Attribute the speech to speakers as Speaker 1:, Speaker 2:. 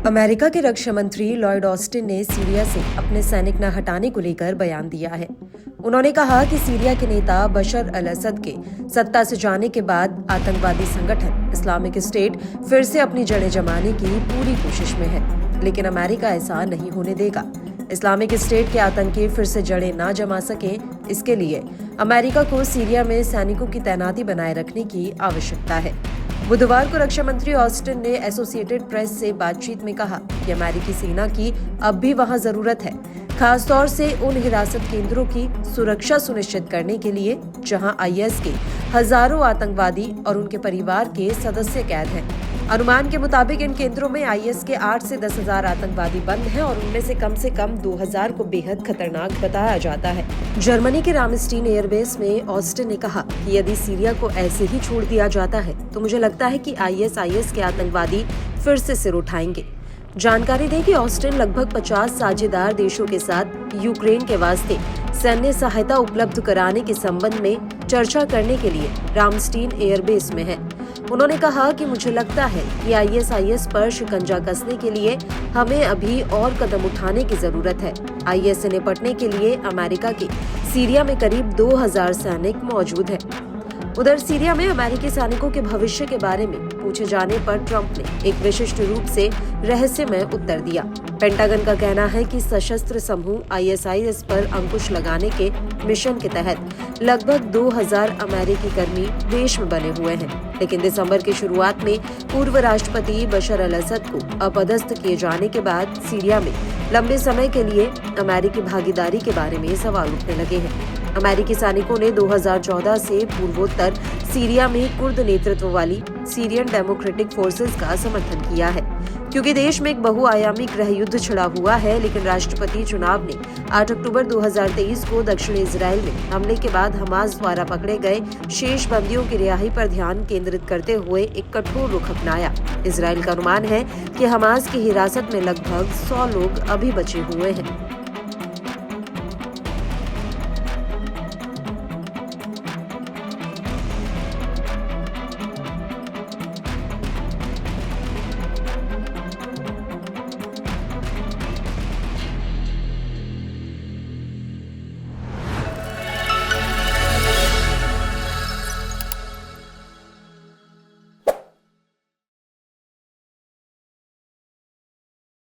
Speaker 1: America के रक्षा मंत्री Lloyd Austin ने सीरिया से अपने सैनिक न हटाने को लेकर बयान दिया है। उन्होंने कहा कि सीरिया के नेता बशर अल असद के सत्ता से जाने के बाद आतंकवादी संगठन इस्लामिक स्टेट फिर से अपनी जड़ें जमाने की पूरी कोशिश में है, लेकिन अमेरिका ऐसा नहीं होने देगा। इस्लामिक स्टेट के आतंकी फिर से जड़ें ना जमा सके, इसके लिए अमेरिका को सीरिया में सैनिकों की तैनाती बनाए रखने की आवश्यकता है। बुधवार को रक्षा मंत्री ऑस्टिन ने एसोसिएटेड प्रेस से बातचीत में कहा कि अमेरिकी सेना की अब भी वहां जरूरत है, खासतौर से उन हिरासत केंद्रों की सुरक्षा सुनिश्चित करने के लिए जहां आईएस के हजारों आतंकवादी और उनके परिवार के सदस्य कैद हैं। अनुमान के मुताबिक इन केंद्रों में आईएस के 8 से 10 हजार आतंकवादी बंद हैं और उनमें से कम 2000 को बेहद खतरनाक बताया जाता है। जर्मनी के रामस्टीन एयरबेस में ऑस्टिन ने कहा कि यदि सीरिया को ऐसे ही छोड़ दिया जाता है तो मुझे लगता है कि आईएस के आतंकवादी फिर से सिर उठाएंगे। जानकारी दें कि ऑस्टिन लगभग 50 साझेदार देशों के साथ यूक्रेन के वास्ते सैन्य सहायता उपलब्ध कराने के संबंध में चर्चा करने के लिए रामस्टीन एयरबेस में है। उन्होंने कहा कि मुझे लगता है कि आईएस पर शिकंजा कसने के लिए हमें अभी और कदम उठाने की जरूरत है। आईएस से निपटने के लिए अमेरिका के सीरिया में करीब 2000 सैनिक मौजूद हैं। उधर सीरिया में अमेरिकी सैनिकों के भविष्य के बारे में पूछे जाने पर ट्रंप ने एक विशिष्ट रूप से रहस्यमय उत्तर दिया। पेंटागन का कहना है कि सशस्त्र समूह आईएस पर अंकुश लगाने के मिशन के तहत लगभग 2000 अमेरिकी कर्मी देश में बने हुए हैं, लेकिन दिसंबर की शुरुआत में पूर्व राष्ट्रपति बशर अल असद को अपदस्थ किए जाने के बाद सीरिया में लंबे समय के लिए अमेरिकी भागीदारी के बारे में सवाल उठने लगे हैं। अमेरिकी सैनिकों ने 2014 से पूर्वोत्तर सीरिया में कुर्द नेतृत्व वाली सीरियन डेमोक्रेटिक फोर्सेस का समर्थन किया है, क्योंकि देश में एक बहुआयामी गृह युद्ध छिड़ा हुआ है। लेकिन राष्ट्रपति चुनाव ने 8 अक्टूबर 2023 को दक्षिणी इजराइल में हमले के बाद हमास द्वारा पकड़े गए शेष बंदियों की रिहाई पर ध्यान केंद्रित करते हुए एक कठोर रुख अपनाया। इजराइल का अनुमान है कि हमास की हिरासत में लगभग 100 लोग अभी बचे हुए हैं।